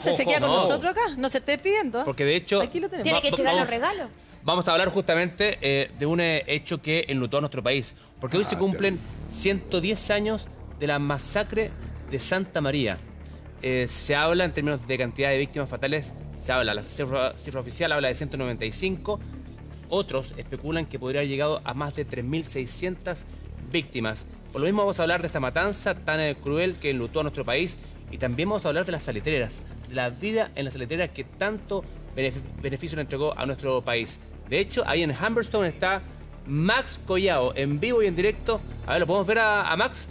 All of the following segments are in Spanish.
Se queda con no. nosotros acá, no se esté pidiendo. Porque de hecho... Aquí lo tenemos. Tiene que entregar los regalos. Vamos a hablar justamente de un hecho que enlutó a nuestro país. Porque hoy se cumplen 110 años de la masacre de Santa María. Se habla en términos de cantidad de víctimas fatales, la cifra oficial habla de 195. Otros especulan que podría haber llegado a más de 3.600 víctimas. Por lo mismo vamos a hablar de esta matanza tan cruel que enlutó a nuestro país. Y también vamos a hablar de las salitreras, de la vida en las salitreras que tanto beneficio le entregó a nuestro país. De hecho, ahí en Humberstone está Max Collao, en vivo y en directo. A ver, ¿lo podemos ver a Max?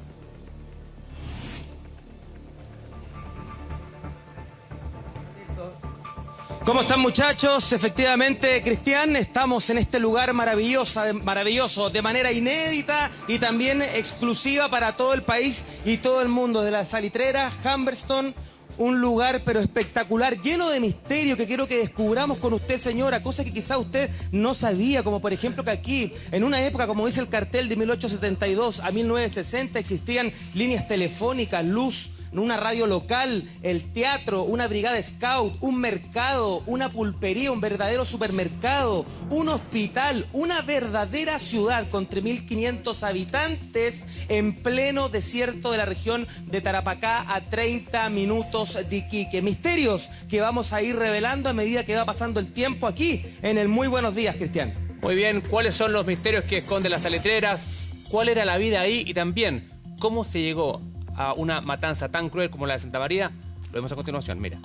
¿Cómo están, muchachos? Efectivamente, Cristian, estamos en este lugar maravilloso, de manera inédita y también exclusiva para todo el país y todo el mundo, de la salitrera Humberstone. Un lugar pero espectacular, lleno de misterio que quiero que descubramos con usted, señora, cosas que quizá usted no sabía, como por ejemplo que aquí, en una época, como dice el cartel, de 1872 a 1960, existían líneas telefónicas, luz, una radio local, el teatro, una brigada scout, un mercado, una pulpería, un verdadero supermercado, un hospital, una verdadera ciudad con 3.500 habitantes en pleno desierto de la región de Tarapacá, a 30 minutos de Iquique. Misterios que vamos a ir revelando a medida que va pasando el tiempo aquí en el Muy Buenos Días, Cristian. Muy bien, ¿cuáles son los misterios que esconden las salitreras? ¿Cuál era la vida ahí? Y también, ¿cómo se llegó a una matanza tan cruel como la de Santa María? Lo vemos a continuación, mira.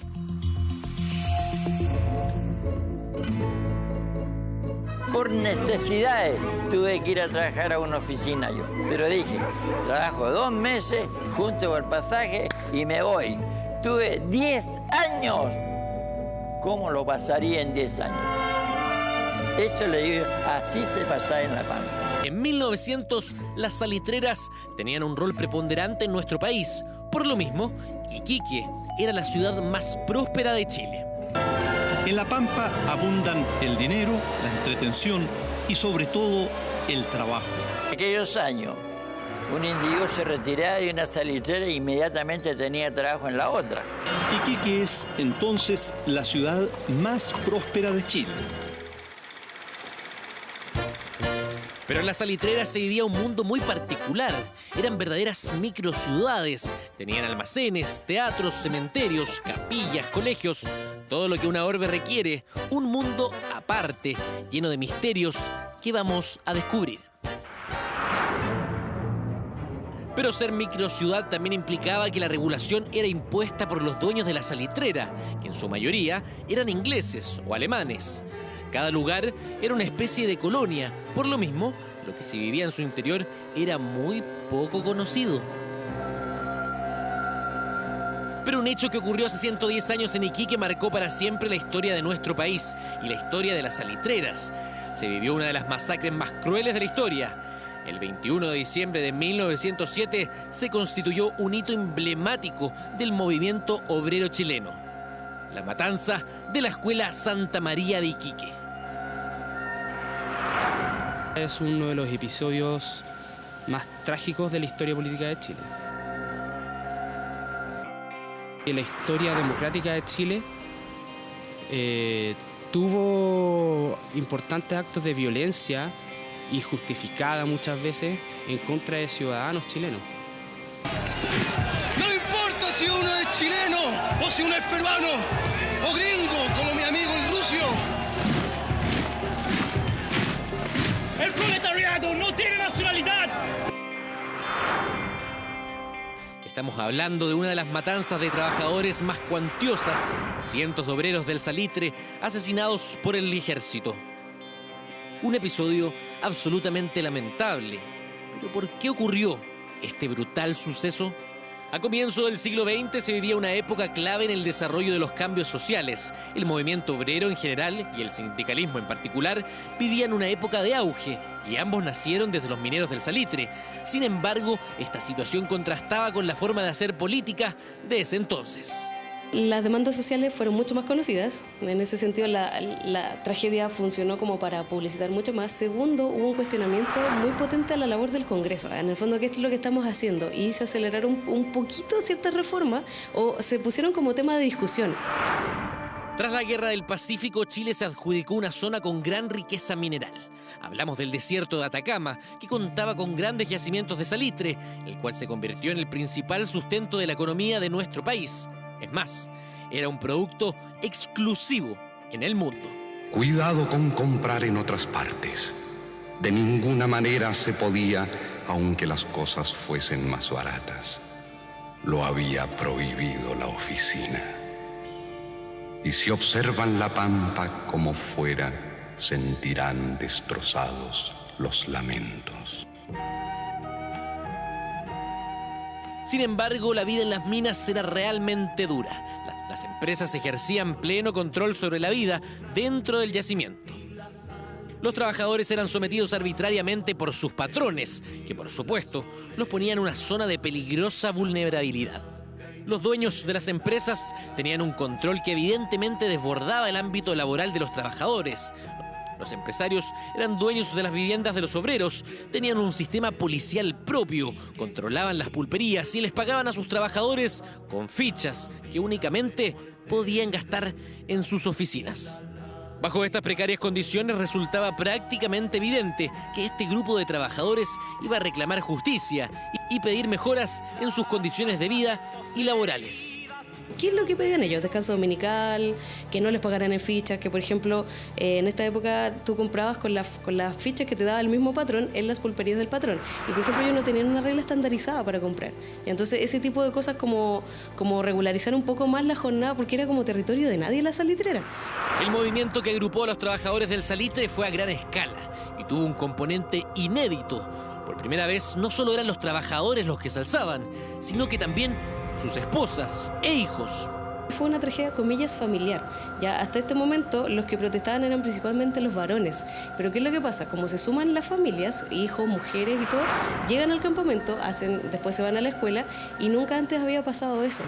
Por necesidades tuve que ir a trabajar a una oficina yo. Pero dije, trabajo 2 meses, junto el pasaje y me voy. Tuve 10 años. ¿Cómo lo pasaría en 10 años? Eso le digo, así se pasa en La Pampa. En 1900, las salitreras tenían un rol preponderante en nuestro país. Por lo mismo, Iquique era la ciudad más próspera de Chile. En La Pampa abundan el dinero, la entretención y sobre todo el trabajo. En aquellos años, un individuo se retiraba de una salitrera e inmediatamente tenía trabajo en la otra. Iquique es entonces la ciudad más próspera de Chile. Pero en las salitreras se vivía un mundo muy particular. Eran verdaderas microciudades. Tenían almacenes, teatros, cementerios, capillas, colegios. Todo lo que una orbe requiere. Un mundo aparte, lleno de misterios que vamos a descubrir. Pero ser microciudad también implicaba que la regulación era impuesta por los dueños de la salitrera, que en su mayoría eran ingleses o alemanes. Cada lugar era una especie de colonia. Por lo mismo, lo que se vivía en su interior era muy poco conocido. Pero un hecho que ocurrió hace 110 años en Iquique marcó para siempre la historia de nuestro país y la historia de las salitreras. Se vivió una de las masacres más crueles de la historia. El 21 de diciembre de 1907 se constituyó un hito emblemático del movimiento obrero chileno: la matanza de la Escuela Santa María de Iquique. Es uno de los episodios más trágicos de la historia política de Chile. La historia democrática de Chile tuvo importantes actos de violencia y justificada muchas veces en contra de ciudadanos chilenos. No importa si uno es chileno o si uno es peruano o gringo, como mi amigo el Rusio. El proletariado no tiene nacionalidad. Estamos hablando de una de las matanzas de trabajadores más cuantiosas. Cientos de obreros del salitre asesinados por el ejército. Un episodio absolutamente lamentable. ¿Pero por qué ocurrió este brutal suceso? A comienzo del siglo XX se vivía una época clave en el desarrollo de los cambios sociales. El movimiento obrero en general y el sindicalismo en particular vivían una época de auge, y ambos nacieron desde los mineros del salitre. Sin embargo, esta situación contrastaba con la forma de hacer política de ese entonces. Las demandas sociales fueron mucho más conocidas. En ese sentido, la tragedia funcionó como para publicitar mucho más. Segundo, hubo un cuestionamiento muy potente a la labor del Congreso. En el fondo, ¿qué es lo que estamos haciendo? Y se aceleraron un poquito ciertas reformas o se pusieron como tema de discusión. Tras la Guerra del Pacífico, Chile se adjudicó una zona con gran riqueza mineral. Hablamos del desierto de Atacama, que contaba con grandes yacimientos de salitre, el cual se convirtió en el principal sustento de la economía de nuestro país. Es más, era un producto exclusivo en el mundo. Cuidado con comprar en otras partes. De ninguna manera se podía, aunque las cosas fuesen más baratas. Lo había prohibido la oficina. Y si observan la pampa como fuera, sentirán destrozados los lamentos. Sin embargo, la vida en las minas era realmente dura. Las empresas ejercían pleno control sobre la vida dentro del yacimiento. Los trabajadores eran sometidos arbitrariamente por sus patrones, que por supuesto los ponían en una zona de peligrosa vulnerabilidad. Los dueños de las empresas tenían un control que evidentemente desbordaba el ámbito laboral de los trabajadores. Los empresarios eran dueños de las viviendas de los obreros, tenían un sistema policial propio, controlaban las pulperías y les pagaban a sus trabajadores con fichas que únicamente podían gastar en sus oficinas. Bajo estas precarias condiciones resultaba prácticamente evidente que este grupo de trabajadores iba a reclamar justicia y pedir mejoras en sus condiciones de vida y laborales. ¿Qué es lo que pedían ellos? Descanso dominical, que no les pagaran en fichas, que por ejemplo en esta época tú comprabas con las fichas que te daba el mismo patrón en las pulperías del patrón. Y por ejemplo ellos no tenían una regla estandarizada para comprar. Y entonces ese tipo de cosas como regularizar un poco más la jornada porque era como territorio de nadie la salitrera. El movimiento que agrupó a los trabajadores del salitre fue a gran escala y tuvo un componente inédito. Por primera vez no solo eran los trabajadores los que se alzaban, sino que también sus esposas e hijos. Fue una tragedia, comillas, familiar. Ya hasta este momento los que protestaban eran principalmente los varones. Pero ¿qué es lo que pasa? Como se suman las familias, hijos, mujeres y todo, llegan al campamento, después se van a la escuela y nunca antes había pasado eso.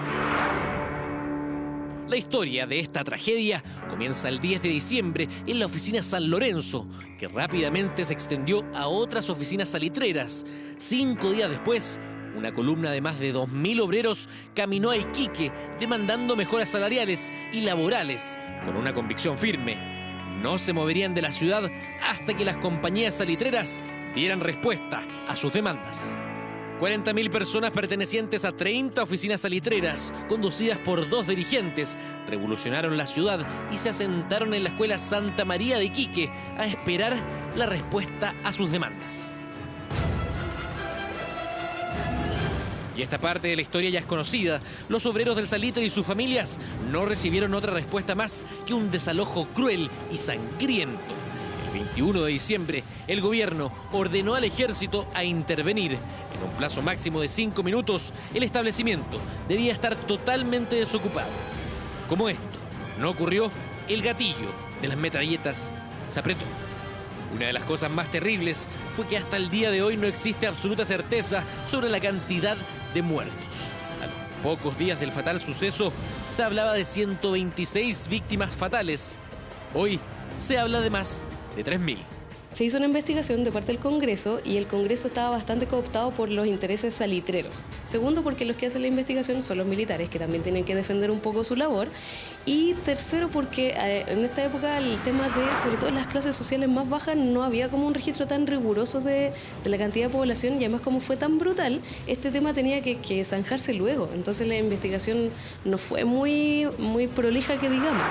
La historia de esta tragedia comienza el 10 de diciembre en la oficina San Lorenzo, que rápidamente se extendió a otras oficinas salitreras. 5 días después, una columna de más de 2.000 obreros caminó a Iquique demandando mejoras salariales y laborales con una convicción firme. No se moverían de la ciudad hasta que las compañías salitreras dieran respuesta a sus demandas. 40.000 personas pertenecientes a 30 oficinas salitreras, conducidas por 2 dirigentes, revolucionaron la ciudad y se asentaron en la escuela Santa María de Iquique a esperar la respuesta a sus demandas. Y esta parte de la historia ya es conocida. Los obreros del salitre y sus familias no recibieron otra respuesta más que un desalojo cruel y sangriento. El 21 de diciembre, el gobierno ordenó al ejército a intervenir. En un plazo máximo de 5 minutos, el establecimiento debía estar totalmente desocupado. Como esto no ocurrió, el gatillo de las metralletas se apretó. Una de las cosas más terribles fue que hasta el día de hoy no existe absoluta certeza sobre la cantidad de muertos. A los pocos días del fatal suceso, se hablaba de 126 víctimas fatales. Hoy se habla de más de 3.000. Se hizo una investigación de parte del Congreso y el Congreso estaba bastante cooptado por los intereses salitreros. Segundo, porque los que hacen la investigación son los militares, que también tienen que defender un poco su labor. Y tercero, porque en esta época el tema de, sobre todo las clases sociales más bajas, no había como un registro tan riguroso de la cantidad de población y además como fue tan brutal, este tema tenía que zanjarse luego. Entonces la investigación no fue muy prolija, que digamos.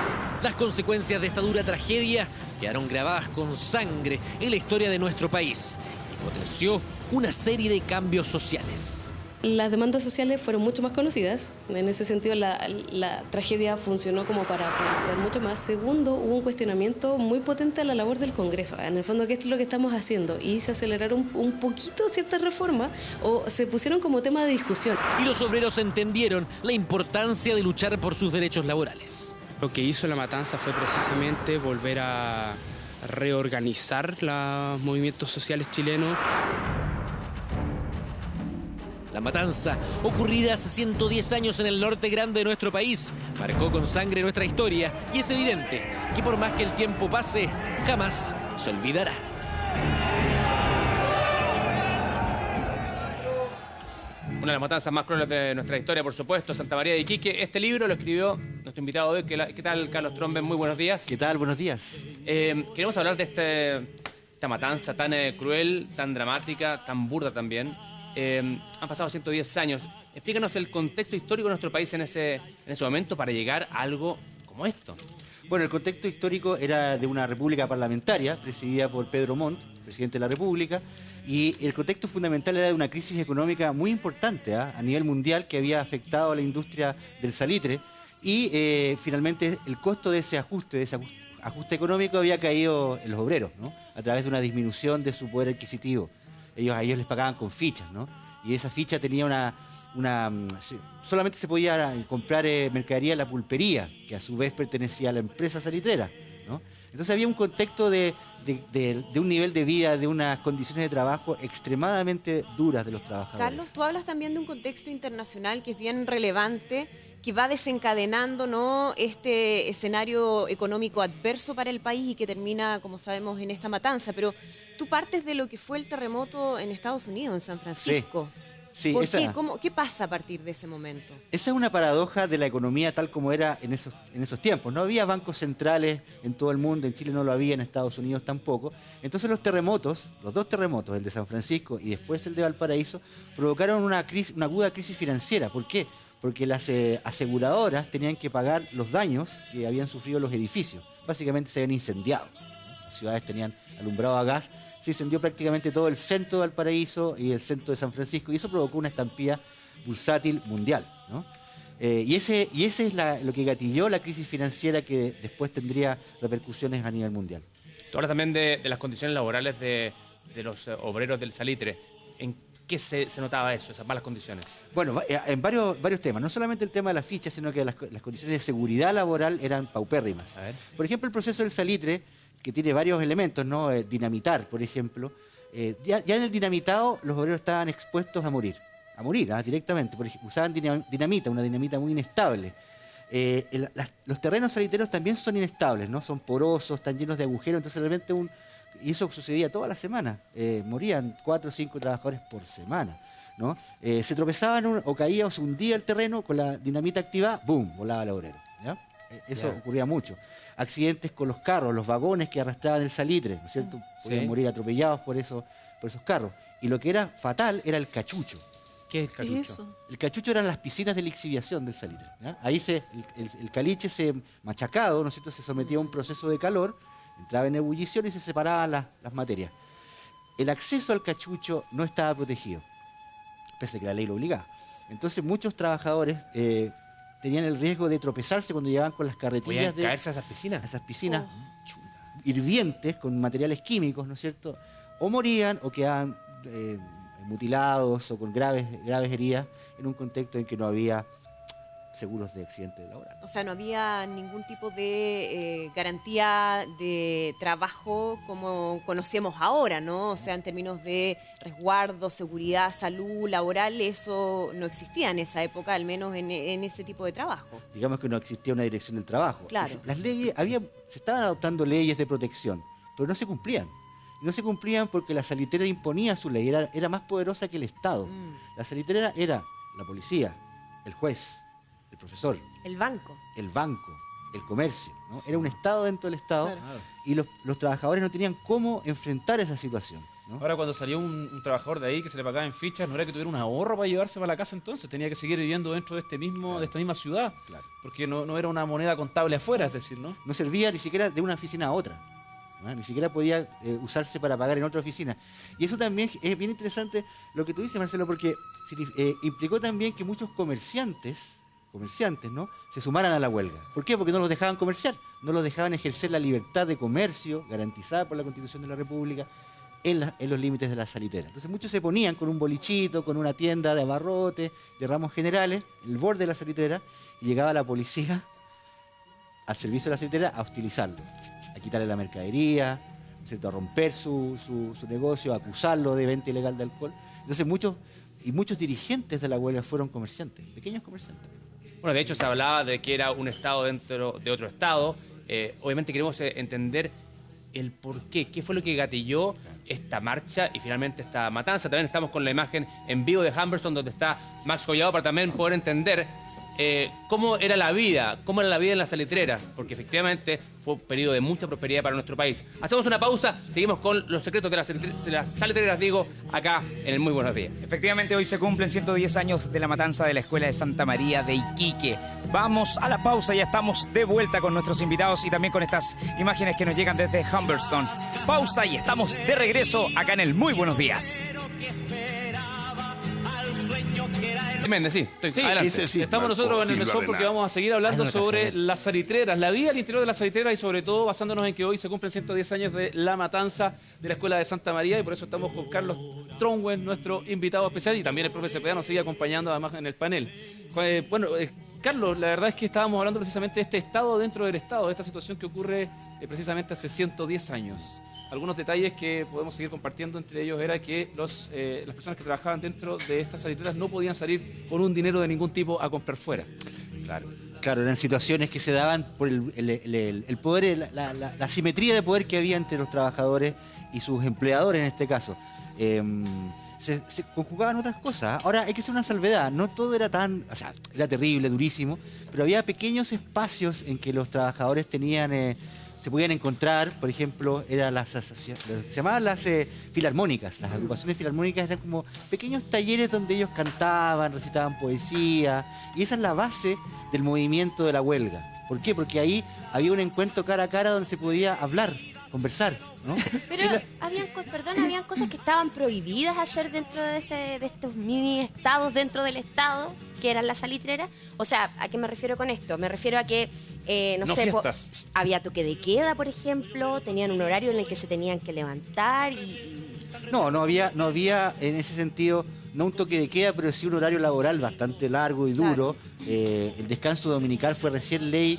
Las consecuencias de esta dura tragedia quedaron grabadas con sangre en la historia de nuestro país y potenció una serie de cambios sociales. Las demandas sociales fueron mucho más conocidas. En ese sentido, la tragedia funcionó como para publicitar mucho más. Segundo, hubo un cuestionamiento muy potente a la labor del Congreso. En el fondo, ¿qué es lo que estamos haciendo? Y se aceleraron un poquito ciertas reformas o se pusieron como tema de discusión. Y los obreros entendieron la importancia de luchar por sus derechos laborales. Lo que hizo la matanza fue precisamente volver a reorganizar los movimientos sociales chilenos. La matanza, ocurrida hace 110 años en el norte grande de nuestro país, marcó con sangre nuestra historia y es evidente que por más que el tiempo pase, jamás se olvidará. Una de las matanzas más crueles de nuestra historia, por supuesto, Santa María de Iquique. Este libro lo escribió nuestro invitado de hoy. ¿Qué tal, Carlos Tromben? Muy buenos días. ¿Qué tal? Buenos días. Queremos hablar de esta matanza tan cruel, tan dramática, tan burda también. Han pasado 110 años. Explícanos el contexto histórico de nuestro país en ese momento para llegar a algo como esto. Bueno, el contexto histórico era de una república parlamentaria presidida por Pedro Montt, presidente de la República, y el contexto fundamental era de una crisis económica muy importante a nivel mundial que había afectado a la industria del salitre y finalmente el costo de ese ajuste económico había caído en los obreros, ¿no? A través de una disminución de su poder adquisitivo. A ellos les pagaban con fichas, ¿no? Y esa ficha tenía solamente se podía comprar mercadería en la pulpería, que a su vez pertenecía a la empresa salitrera, ¿no? Entonces había un contexto de un nivel de vida, de unas condiciones de trabajo extremadamente duras de los trabajadores. Carlos, tú hablas también de un contexto internacional que es bien relevante, que va desencadenando, ¿no?, este escenario económico adverso para el país y que termina, como sabemos, en esta matanza. Pero tú partes de lo que fue el terremoto en Estados Unidos, en San Francisco. Sí, ¿Por qué? ¿Qué pasa a partir de ese momento? Esa es una paradoja de la economía tal como era en esos tiempos. No había bancos centrales en todo el mundo, en Chile no lo había, en Estados Unidos tampoco. Entonces los dos terremotos, el de San Francisco y después el de Valparaíso, provocaron una aguda crisis financiera. ¿Por qué? Porque las aseguradoras tenían que pagar los daños que habían sufrido los edificios. Básicamente se habían incendiado, ¿no? Las ciudades tenían alumbrado a gas. Se incendió prácticamente todo el centro de Valparaíso y el centro de San Francisco y eso provocó una estampida bursátil mundial, ¿no? Y ese es lo que gatilló la crisis financiera que después tendría repercusiones a nivel mundial. Tú hablas también de las condiciones laborales de los obreros del salitre. ¿En qué se notaba eso, esas malas condiciones? Bueno, en varios temas. No solamente el tema de las fichas, sino que las condiciones de seguridad laboral eran paupérrimas. Por ejemplo, el proceso del salitre, que tiene varios elementos, ¿no? Dinamitar, por ejemplo. Ya en el dinamitado los obreros estaban expuestos a morir directamente. Usaban dinamita, una dinamita muy inestable. Los terrenos salitreros también son inestables, ¿no? Son porosos, están llenos de agujeros, entonces realmente y eso sucedía toda la semana. Morían 4 o 5 trabajadores por semana, ¿no? Se tropezaban o caía o se hundía el terreno con la dinamita activada, ¡boom!, volaba el obrero, ¿ya? Eso ocurría mucho. Accidentes con los carros, los vagones que arrastraban el salitre, ¿no es cierto? Podían morir atropellados por esos carros. Y lo que era fatal era el cachucho. ¿Qué es el cachucho? ¿Qué es eso? El cachucho eran las piscinas de lixiviación del salitre, ¿ya? Ahí el caliche machacado, ¿no es cierto?, se sometía a un proceso de calor, entraba en ebullición y se separaban las materias. El acceso al cachucho no estaba protegido, pese a que la ley lo obligaba. Entonces muchos trabajadores tenían el riesgo de tropezarse cuando llegaban con las carretillas. ¿Podían caerse a esas piscinas? A esas piscinas hirvientes con materiales químicos, ¿no es cierto? O morían o quedaban mutilados o con graves heridas en un contexto en que no había seguros de accidente laboral. O sea, no había ningún tipo de garantía de trabajo como conocemos ahora, ¿no? O sea, en términos de resguardo, seguridad, salud laboral, eso no existía en esa época, al menos en ese tipo de trabajo. Digamos que no existía una dirección del trabajo. Claro. Las leyes, se estaban adoptando leyes de protección, pero no se cumplían. Y no se cumplían porque la salitrera imponía su ley, era más poderosa que el Estado. La salitrera era la policía, el juez, el profesor, el banco, el comercio, ¿no? Era un Estado dentro del Estado, claro. Y los trabajadores no tenían cómo enfrentar esa situación, ¿no? Ahora, cuando salió un trabajador de ahí que se le pagaba en fichas, no era que tuviera un ahorro para llevarse para la casa, entonces tenía que seguir viviendo dentro de esta misma ciudad, claro. Porque no era una moneda contable afuera, es decir, ¿no? No servía ni siquiera de una oficina a otra, ¿no? Ni siquiera podía usarse para pagar en otra oficina. Y eso también es bien interesante lo que tú dices, Marcelo, porque implicó también que muchos comerciantes, ¿no?, se sumaran a la huelga. ¿Por qué? Porque no los dejaban comerciar, no los dejaban ejercer la libertad de comercio garantizada por la Constitución de la República en los límites de la salitera. Entonces muchos se ponían con un bolichito, con una tienda de abarrotes, de ramos generales, el borde de la salitera, y llegaba la policía al servicio de la salitera a hostilizarlo, a quitarle la mercadería, ¿cierto?, a romper su negocio, a acusarlo de venta ilegal de alcohol. Entonces muchos y muchos dirigentes de la huelga fueron comerciantes, pequeños comerciantes. Bueno, de hecho se hablaba de que era un estado dentro de otro estado. Obviamente queremos entender el por qué fue lo que gatilló esta marcha y finalmente esta matanza. También estamos con la imagen en vivo de Humberstone, donde está Max Collado, para también poder entender cómo era la vida en las salitreras, porque efectivamente fue un periodo de mucha prosperidad para nuestro país. Hacemos una pausa, seguimos con los secretos de las salitreras, digo, acá en el Muy Buenos Días. Efectivamente, hoy se cumplen 110 años de la matanza de la Escuela de Santa María de Iquique. Vamos a la pausa, ya estamos de vuelta con nuestros invitados y también con estas imágenes que nos llegan desde Humberstone. Pausa y estamos de regreso acá en el Muy Buenos Días. Méndez, sí, adelante. Estamos nosotros en el mesón porque vamos a seguir hablando sobre las salitreras, la vida al interior de las salitreras y sobre todo basándonos en que hoy se cumplen 110 años de la matanza de la Escuela de Santa María y por eso estamos con Carlos Trondwen, nuestro invitado especial, y también el profe Cepeda nos sigue acompañando además en el panel. Carlos, la verdad es que estábamos hablando precisamente de este estado dentro del estado, de esta situación que ocurre precisamente hace 110 años. Algunos detalles que podemos seguir compartiendo entre ellos era que las personas que trabajaban dentro de estas salitreras no podían salir con un dinero de ningún tipo a comprar fuera. Claro, eran situaciones que se daban por el poder, la asimetría de poder que había entre los trabajadores y sus empleadores en este caso. Se conjugaban otras cosas. Ahora hay que hacer una salvedad, no todo era tan, o sea, era terrible, durísimo, pero había pequeños espacios en que los trabajadores tenían... se podían encontrar, por ejemplo, eran se llamaban las filarmónicas. Las agrupaciones filarmónicas eran como pequeños talleres donde ellos cantaban, recitaban poesía, y esa es la base del movimiento de la huelga. ¿Por qué? Porque ahí había un encuentro cara a cara donde se podía hablar, conversar, ¿no? Pero habían cosas que estaban prohibidas hacer dentro de estos mini estados dentro del estado, que eran las salitreras. O sea, ¿a qué me refiero con esto? Me refiero a que, había toque de queda, por ejemplo, tenían un horario en el que se tenían que levantar No había en ese sentido, no un toque de queda, pero sí un horario laboral bastante largo y duro. El descanso dominical fue recién ley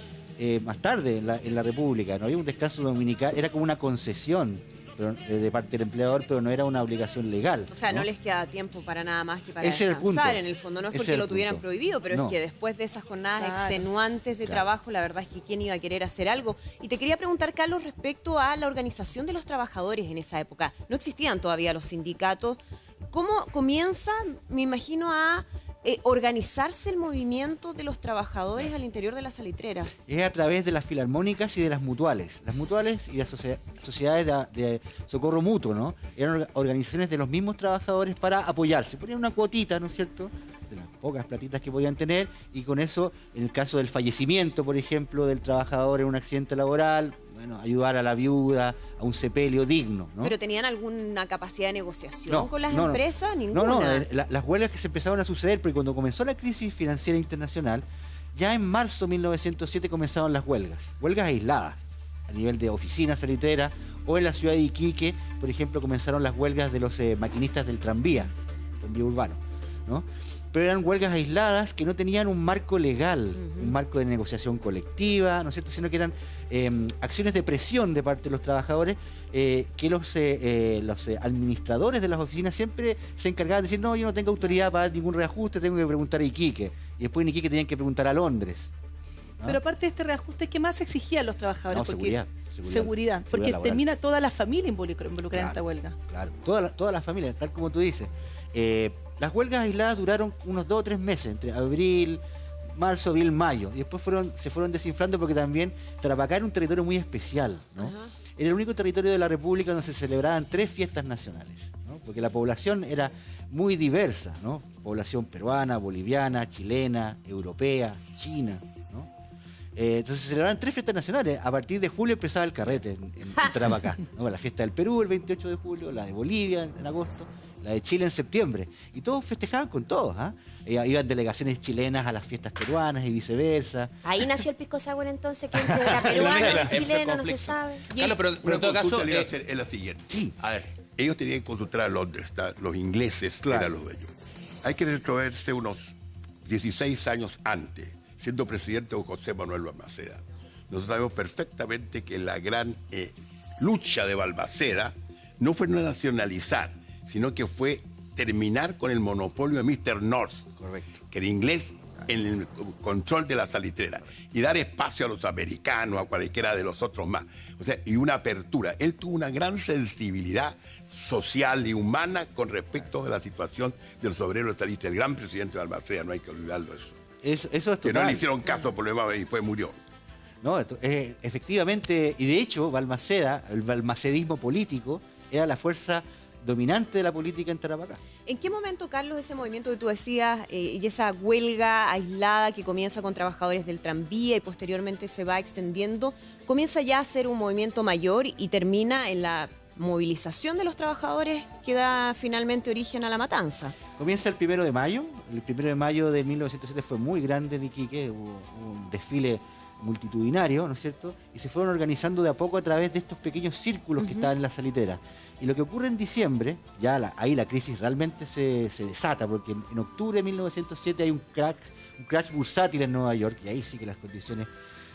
más tarde en la República. No había un descanso dominical, era como una concesión de parte del empleador, pero no era una obligación legal. O sea, no les queda tiempo para nada más que para Ese descansar. En el fondo no es porque lo tuvieran prohibido, pero es que después de esas jornadas extenuantes de trabajo, la verdad es que quién iba a querer hacer algo. Y te quería preguntar, Carlos, respecto a la organización de los trabajadores en esa época. No existían todavía los sindicatos. ¿Cómo comienza, me imagino, a organizarse el movimiento de los trabajadores al interior de la salitrera? Es a través de las filarmónicas y de las mutuales. Las mutuales y las sociedades de socorro mutuo, ¿no? Eran organizaciones de los mismos trabajadores para apoyarse. Ponían una cuotita, ¿no es cierto?, de las pocas platitas que podían tener, y con eso, en el caso del fallecimiento, por ejemplo, del trabajador en un accidente laboral, ayudar a la viuda, a un sepelio digno, ¿no? ¿Pero tenían alguna capacidad de negociación con las empresas? Ninguna. No, las huelgas que se empezaron a suceder, porque cuando comenzó la crisis financiera internacional, ya en marzo de 1907 comenzaron las huelgas aisladas, a nivel de oficinas salitreras, o en la ciudad de Iquique, por ejemplo, comenzaron las huelgas de los maquinistas del tranvía urbano, ¿no? Pero eran huelgas aisladas que no tenían un marco legal, un marco de negociación colectiva, ¿no es cierto?, sino que eran acciones de presión de parte de los trabajadores que los administradores de las oficinas siempre se encargaban de decir: no, yo no tengo autoridad para dar ningún reajuste, tengo que preguntar a Iquique. Y después en Iquique tenían que preguntar a Londres, ¿no? Pero aparte de este reajuste, ¿qué más exigían los trabajadores? Seguridad, porque laboral. Termina toda la familia involucrada en esta huelga. Claro, toda la familia, tal como tú dices. Las huelgas aisladas duraron unos 2 o 3 meses, entre marzo, abril, mayo, y después se fueron desinflando porque también Tarapacá era un territorio muy especial, ¿no? Era el único territorio de la República donde se celebraban 3 fiestas nacionales, ¿no? Porque la población era muy diversa, ¿no? Población peruana, boliviana, chilena, europea, china, ¿no? Entonces se celebraban 3 fiestas nacionales. A partir de julio empezaba el carrete en Tarapacá, ¿no? La fiesta del Perú el 28 de julio, la de Bolivia en agosto, la de Chile en septiembre. Y todos festejaban con todos, ¿ah? Iban delegaciones chilenas a las fiestas peruanas y viceversa. Ahí nació el pisco sour entonces, que entre la peruana y el chileno no se sabe. Claro, pero en todo caso es la siguiente. Sí. A ver, ellos tenían que consultar a Londres, los ingleses eran los dueños. Hay que retroverse unos 16 años antes, siendo presidente don José Manuel Balmaceda. Nosotros sabemos perfectamente que la gran lucha de Balmaceda no fue nacionalizar, sino que fue terminar con el monopolio de Mr. North, correcto, que era inglés, en el control de la salitrera, y dar espacio a los americanos, a cualquiera de los otros más. O sea, y una apertura. Él tuvo una gran sensibilidad social y humana con respecto a la situación de los obreros de Salitre. El gran presidente de Balmaceda, no hay que olvidarlo eso. Eso es total. Que no le hicieron caso por lo demás y después murió. No, efectivamente, y de hecho, Balmaceda, el balmacedismo político, era la fuerza dominante de la política en Tarapacá. ¿En qué momento, Carlos, ese movimiento que tú decías y esa huelga aislada que comienza con trabajadores del tranvía y posteriormente se va extendiendo, comienza ya a ser un movimiento mayor y termina en la movilización de los trabajadores que da finalmente origen a la matanza? Comienza el 1 de mayo. El 1 de mayo de 1907 fue muy grande en Iquique, hubo un desfile multitudinario, ¿no es cierto? Y se fueron organizando de a poco a través de estos pequeños círculos que estaban en la salitera. Y lo que ocurre en diciembre, ya ahí la crisis realmente se desata, porque en octubre de 1907 hay un crash bursátil en Nueva York, y ahí sí que las condiciones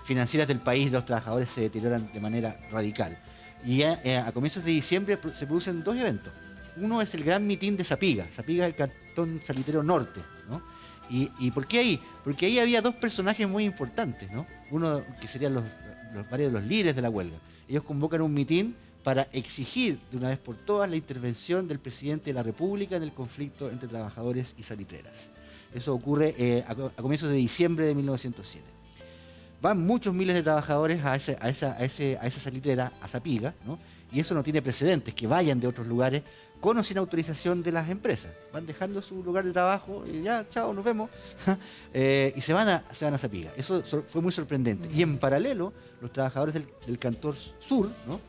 financieras del país de los trabajadores se deterioran de manera radical. Y a comienzos de diciembre se producen dos eventos. Uno es el gran mitin de Zapiga. Zapiga es el cantón salitrero norte, ¿no? ¿Y por qué ahí? Porque ahí había dos personajes muy importantes, ¿no? Uno que serían varios de los líderes de la huelga. Ellos convocan un mitin para exigir de una vez por todas la intervención del presidente de la República en el conflicto entre trabajadores y salitreras. Eso ocurre a comienzos de diciembre de 1907. Van muchos miles de trabajadores a esa salitrera, a Zapiga, ¿no? Y eso no tiene precedentes, que vayan de otros lugares con o sin autorización de las empresas. Van dejando su lugar de trabajo y ya, chao, nos vemos. Y se van a Zapiga. Eso fue muy sorprendente. Y en paralelo, los trabajadores del Cantón Sur, ¿no?,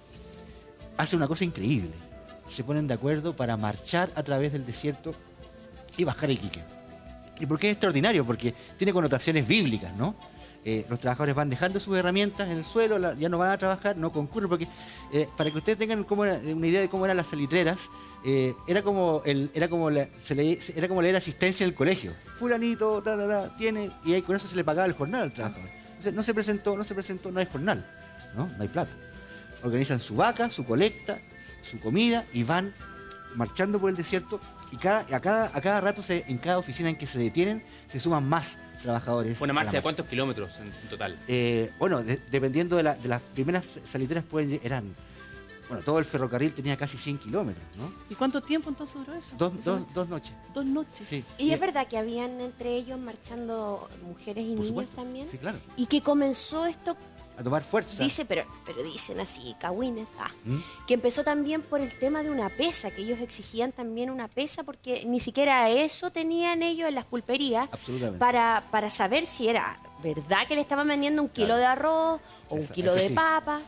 hacen una cosa increíble. Se ponen de acuerdo para marchar a través del desierto y bajar a Iquique. ¿Y por qué es extraordinario? Porque tiene connotaciones bíblicas, ¿no? Los trabajadores van dejando sus herramientas en el suelo, ya no van a trabajar, no concurren, porque para que ustedes tengan una idea de cómo eran las salitreras, era como leer asistencia en el colegio. Fulanito, tiene, y ahí con eso se le pagaba el jornal al trabajador. Entonces, no se presentó, no hay jornal, no hay plata. Organizan su vaca, su colecta, su comida y van marchando por el desierto, y a cada rato en cada oficina en que se detienen se suman más trabajadores. ¿Una marcha de cuántos kilómetros en total? Dependiendo de las primeras salitreras todo el ferrocarril tenía casi 100 kilómetros, ¿no? ¿Y cuánto tiempo entonces duró eso? Dos noches. 2 noches. Sí. ¿Y es verdad que habían entre ellos marchando mujeres y niños supuesto. también? Sí, claro. Y que comenzó esto, a tomar fuerza. pero dicen así, cagüines, que empezó también por el tema de una pesa, que ellos exigían también una pesa, porque ni siquiera eso tenían ellos en las pulperías para saber si era verdad que le estaban vendiendo un kilo de arroz o un kilo de papa.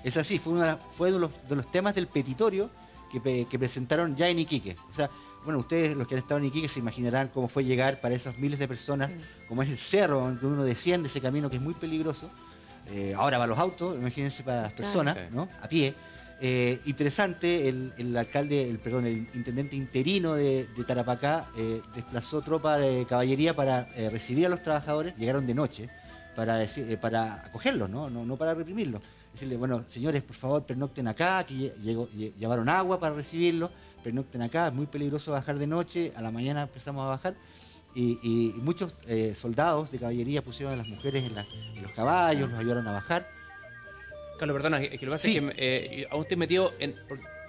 Es así, fue uno de los temas del petitorio que presentaron ya en Iquique. O sea, bueno, ustedes, los que han estado en Iquique, se imaginarán cómo fue llegar para esos miles de personas, como es el cerro donde uno desciende ese camino que es muy peligroso. Ahora para los autos, imagínense para las personas, ¿no?, a pie. Interesante, el intendente interino de Tarapacá desplazó tropa de caballería para recibir a los trabajadores. Llegaron de noche para acogerlos, no para reprimirlos. Decirle, bueno, señores, por favor, pernocten acá, aquí llevaron agua para recibirlos, pernocten acá, es muy peligroso bajar de noche, a la mañana empezamos a bajar. Y muchos soldados de caballería pusieron a las mujeres en los caballos, los ayudaron a bajar. Carlos, perdona, que lo que pasa es que aún estoy metido en...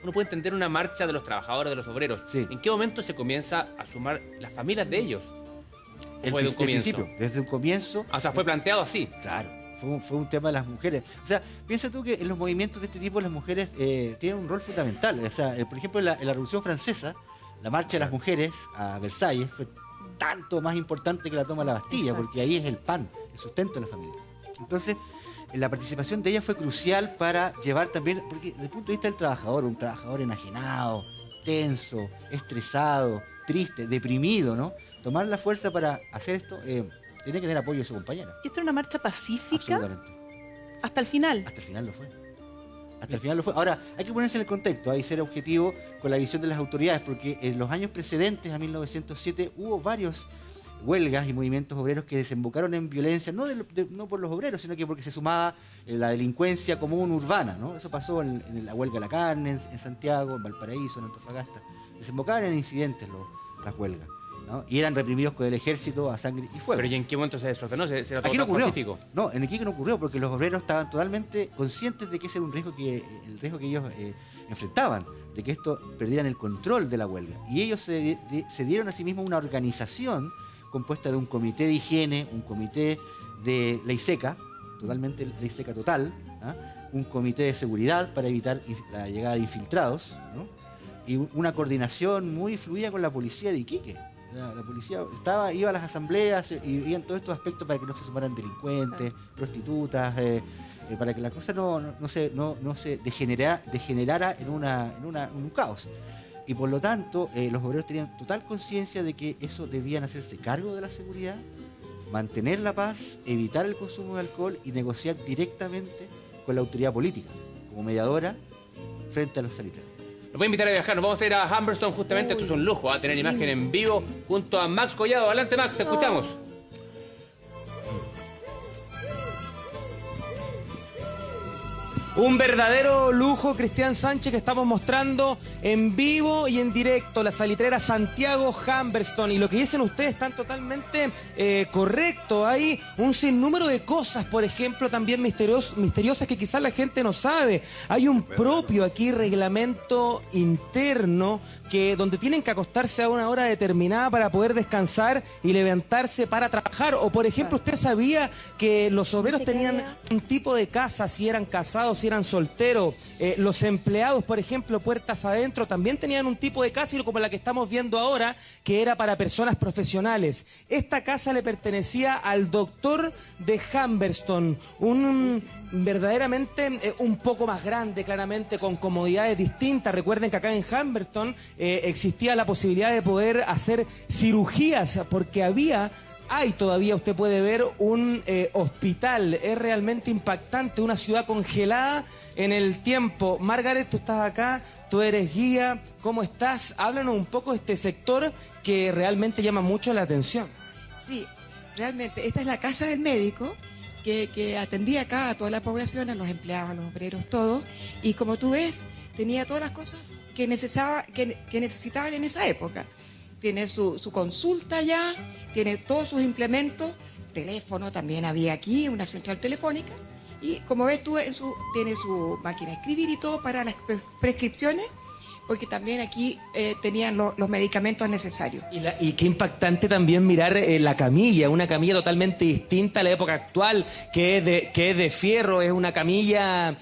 Uno puede entender una marcha de los trabajadores, de los obreros. Sí. ¿En qué momento se comienza a sumar las familias de ellos? ¿Fue de un comienzo? Desde un comienzo. O sea, fue planteado así. Claro, fue un tema de las mujeres. O sea, piensa tú que en los movimientos de este tipo las mujeres tienen un rol fundamental. O sea, por ejemplo, en la Revolución Francesa, la marcha de las mujeres a Versalles fue tanto más importante que la toma de la Bastilla, porque ahí es el pan, el sustento de la familia. Entonces, la participación de ella fue crucial para llevar también, porque desde el punto de vista del trabajador, un trabajador enajenado, tenso, estresado, triste, deprimido, ¿no? Tomar la fuerza para hacer esto, tiene que tener apoyo de su compañero. ¿Y esta era una marcha pacífica? Absolutamente. ¿Hasta el final? Hasta el final lo fue. Hasta el final lo fue. Ahora, hay que ponerse en el contexto, hay que ser objetivo con la visión de las autoridades, porque en los años precedentes a 1907 hubo varios huelgas y movimientos obreros que desembocaron en violencia, no por los obreros, sino que porque se sumaba la delincuencia común urbana, ¿no? Eso pasó en la huelga de la carne, en Santiago, en Valparaíso, en Antofagasta. desembocaban en incidentes las huelgas, ¿no? Y eran reprimidos con el ejército a sangre y fuego. Pero ¿y en qué momento se desordenó? ¿Se era todo Aquí no tan ocurrió. pacífico? No, en Iquique no ocurrió porque los obreros estaban totalmente conscientes de que ese era un riesgo el riesgo que ellos enfrentaban, de que esto perdieran el control de la huelga. Y ellos se dieron a sí mismos una organización compuesta de un comité de higiene, un comité de ley seca, totalmente ley seca total, ¿ah? Un comité de seguridad para evitar la llegada de infiltrados, ¿no? Y una coordinación muy fluida con la policía de Iquique. La policía iba a las asambleas y veían todos estos aspectos para que no se sumaran delincuentes, prostitutas, para que la cosa no se degenerara en un caos. Y por lo tanto, los obreros tenían total conciencia de que eso debían hacerse cargo de la seguridad, mantener la paz, evitar el consumo de alcohol y negociar directamente con la autoridad política, como mediadora frente a los salitreros. Los voy a invitar a viajar, nos vamos a ir a Humberstone justamente. Esto es un lujo, a tener imagen en vivo junto a Max Collado. Adelante, Max, te escuchamos. Un verdadero lujo, Cristian Sánchez, que estamos mostrando en vivo y en directo. La salitrera Santiago Humberstone. Y lo que dicen ustedes están totalmente correcto. Hay un sinnúmero de cosas, por ejemplo, también misteriosas que quizás la gente no sabe. Hay un propio aquí reglamento interno donde tienen que acostarse a una hora determinada para poder descansar y levantarse para trabajar. O, por ejemplo, ¿usted sabía que los obreros tenían un tipo de casa si eran casados, si eran solteros? Los empleados, por ejemplo, puertas adentro, también tenían un tipo de casa, como la que estamos viendo ahora, que era para personas profesionales. Esta casa le pertenecía al doctor de Humberstone, verdaderamente un poco más grande, claramente, con comodidades distintas. Recuerden que acá en Humberstone existía la posibilidad de poder hacer cirugías, porque hay todavía, usted puede ver, un hospital. Es realmente impactante, una ciudad congelada en el tiempo. Margaret, tú estás acá, tú eres guía, ¿cómo estás? Háblanos un poco de este sector que realmente llama mucho la atención. Sí, realmente, esta es la casa del médico que atendía acá a toda la población, a los empleados, a los obreros, todos. Y como tú ves, tenía todas las cosas que necesitaban en esa época. Tiene su consulta ya, tiene todos sus implementos, teléfono también había aquí, una central telefónica. Y como ves tú, tiene su máquina de escribir y todo para las prescripciones, porque también aquí tenían los medicamentos necesarios. Y qué impactante también mirar la camilla, una camilla totalmente distinta a la época actual, que es de fierro, es una camilla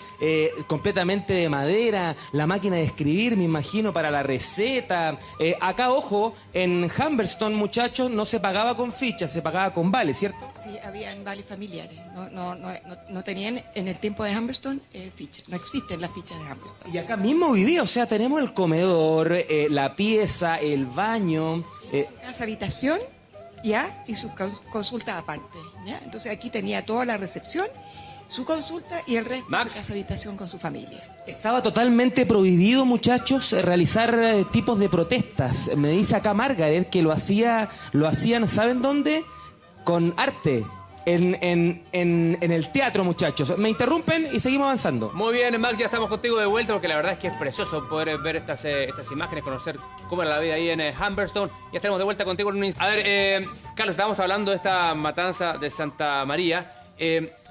completamente de madera, la máquina de escribir, me imagino, para la receta. Acá, ojo, en Humberstone, muchachos, no se pagaba con fichas, se pagaba con vales, ¿cierto? Sí, habían vales familiares, no tenían en el tiempo de Humberstone fichas, no existen las fichas de Humberstone. Y acá mismo vivía, o sea, tenemos el comedor, la pieza, el baño. Casa habitación, ya, y su consulta aparte, ¿ya? Entonces aquí tenía toda la recepción, su consulta y el resto de casa habitación con su familia. Estaba totalmente prohibido, muchachos, realizar tipos de protestas. Me dice acá Margaret que lo hacían, ¿saben dónde? Con arte. En el teatro, muchachos. Me interrumpen y seguimos avanzando. Muy bien, Max, ya estamos contigo de vuelta, porque la verdad es que es precioso poder ver estas imágenes, conocer cómo era la vida ahí en Humberstone. Ya estaremos de vuelta contigo en un instante. A ver, Carlos, estábamos hablando de esta matanza de Santa María.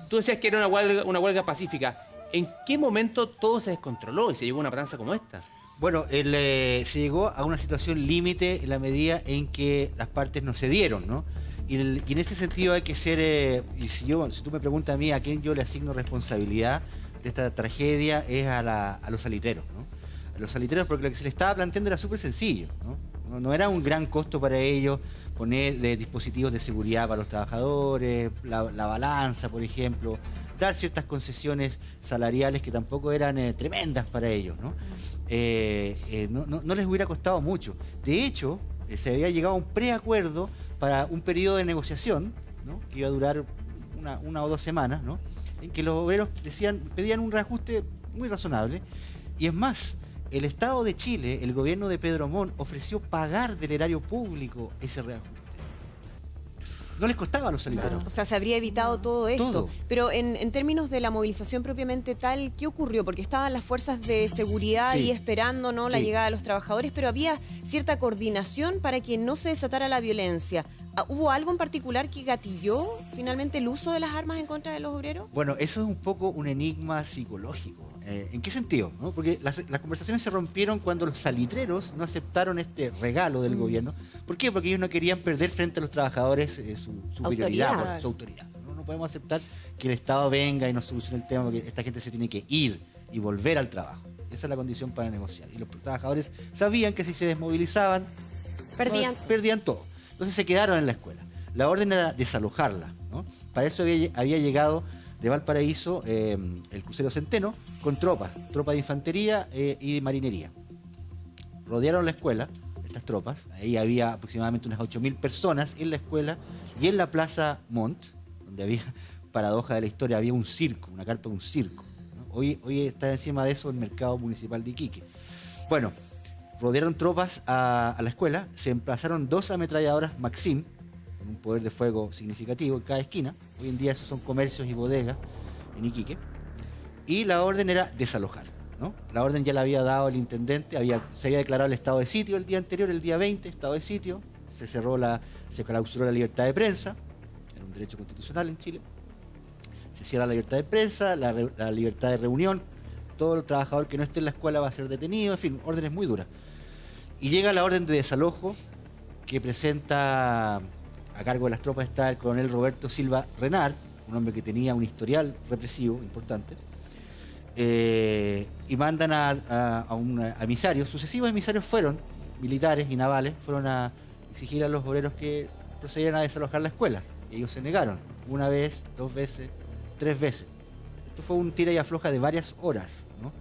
Tú decías que era una huelga pacífica. ¿En qué momento todo se descontroló y se llegó a una matanza como esta? Bueno, se llegó a una situación límite en la medida en que las partes no cedieron, ¿no? Y en ese sentido hay que ser, si tú me preguntas a mí a quién yo le asigno responsabilidad de esta tragedia, es a los salitreros, ¿no? A los salitreros, porque lo que se les estaba planteando era súper sencillo, ¿no? No era un gran costo para ellos poner dispositivos de seguridad para los trabajadores, la balanza, por ejemplo, dar ciertas concesiones salariales que tampoco eran tremendas para ellos, ¿no? No les hubiera costado mucho. De hecho, se había llegado a un preacuerdo para un periodo de negociación, ¿no? Que iba a durar una o 2 semanas, ¿no? En que los obreros pedían un reajuste muy razonable. Y es más, el Estado de Chile, el gobierno de Pedro Montt, ofreció pagar del erario público ese reajuste. No les costaba a los salitreros. O sea, se habría evitado todo esto. Todo. Pero en términos de la movilización propiamente tal, ¿qué ocurrió? Porque estaban las fuerzas de seguridad Sí. ahí esperando, ¿no?, la Sí. llegada de los trabajadores, pero había cierta coordinación para que no se desatara la violencia. ¿Hubo algo en particular que gatilló finalmente el uso de las armas en contra de los obreros? Bueno, eso es un poco un enigma psicológico. ¿En qué sentido? ¿No? Porque las conversaciones se rompieron cuando los salitreros no aceptaron este regalo del gobierno. ¿Por qué? Porque ellos no querían perder frente a los trabajadores su prioridad, Autoridad. su autoridad. No podemos aceptar que el Estado venga y nos solucione el tema, porque esta gente se tiene que ir y volver al trabajo. Esa es la condición para negociar. Y los trabajadores sabían que si se desmovilizaban, perdían todo. Entonces se quedaron en la escuela. La orden era desalojarla, ¿no? Para eso había llegado de Valparaíso el crucero Centeno con tropa de infantería y de marinería. Rodearon la escuela, estas tropas. Ahí había aproximadamente unas 8.000 personas en la escuela y en la Plaza Montt, donde había, paradoja de la historia, había un circo, una carpa de un circo, ¿no? Hoy está encima de eso el mercado municipal de Iquique. Bueno, rodearon tropas a la escuela, se emplazaron 2 ametralladoras Maxim, con un poder de fuego significativo en cada esquina. Hoy en día esos son comercios y bodegas en Iquique. Y la orden era desalojar, ¿no? La orden ya la había dado el intendente, se había declarado el estado de sitio el día anterior, el día 20, estado de sitio. Se clausuró la libertad de prensa, era un derecho constitucional en Chile. Se cierra la libertad de prensa, la libertad de reunión. Todo el trabajador que no esté en la escuela va a ser detenido, en fin, órdenes muy duras. Y llega la orden de desalojo que presenta, a cargo de las tropas está el coronel Roberto Silva Renard, un hombre que tenía un historial represivo importante, y mandan a un emisario. Sucesivos emisarios fueron, militares y navales, fueron a exigir a los obreros que procedieran a desalojar la escuela. Y ellos se negaron, 1 vez, 2 veces, 3 veces. Esto fue un tira y afloja de varias horas, ¿no?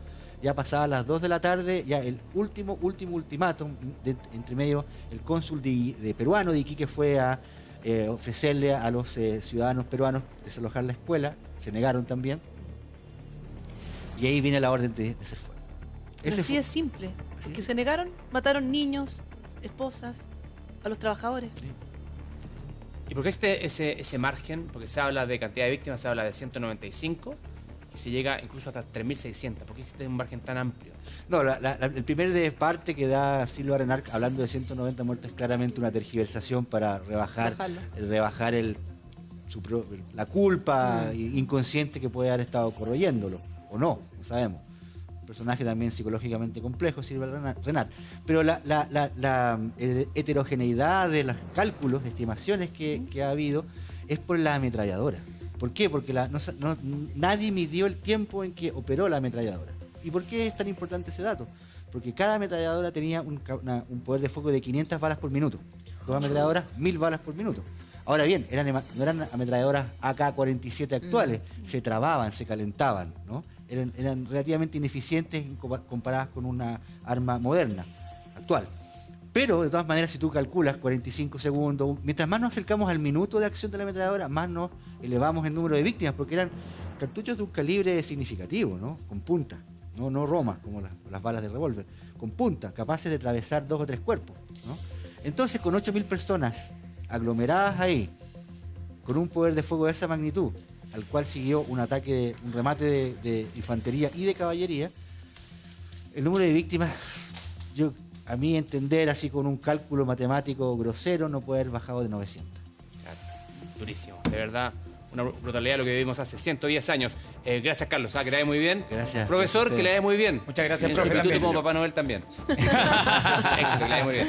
Ya pasadas las 2 de la tarde, ya el último ultimátum, entre medio, el cónsul de peruano de Iquique fue a ofrecerle a los ciudadanos peruanos desalojar la escuela, se negaron también, y ahí viene la orden de hacer fuego. Así es simple, porque se negaron, mataron niños, esposas, a los trabajadores. ¿Y por qué ese margen? Porque se habla de cantidad de víctimas, se habla de 195 y se llega incluso hasta 3.600. ¿Por qué existe un margen tan amplio? No, el primer parte que da Silva Renard hablando de 190 muertos es claramente una tergiversación para rebajar la culpa inconsciente que puede haber estado corroyéndolo, o no sabemos. Un personaje también psicológicamente complejo, Silva Renard. Pero la heterogeneidad de los cálculos, estimaciones que ha habido, es por la ametralladora. ¿Por qué? Porque nadie midió el tiempo en que operó la ametralladora. ¿Y por qué es tan importante ese dato? Porque cada ametralladora tenía un poder de fuego de 500 balas por minuto. 2 ametralladoras, 1.000 balas por minuto. Ahora bien, no eran ametralladoras AK-47 actuales, se trababan, se calentaban, ¿no? Eran relativamente ineficientes comparadas con una arma moderna, actual. Pero, de todas maneras, si tú calculas 45 segundos, mientras más nos acercamos al minuto de acción de la ametralladora, más nos elevamos el número de víctimas, porque eran cartuchos de un calibre significativo, ¿no? Con punta, no Roma, como las balas de revólver, con punta, capaces de atravesar 2 o 3 cuerpos, ¿no? Entonces, con 8.000 personas aglomeradas ahí, con un poder de fuego de esa magnitud, al cual siguió un remate de infantería y de caballería, el número de víctimas, a mi entender, así con un cálculo matemático grosero, no puede haber bajado de 900. Claro, durísimo, de verdad. Una brutalidad lo que vivimos hace 110 años. Gracias, Carlos. Que le vaya muy bien. Gracias. Profesor, que le vaya muy bien. Muchas gracias, en profe. su instituto como Papá Noel también. Éxito, que le vaya muy bien.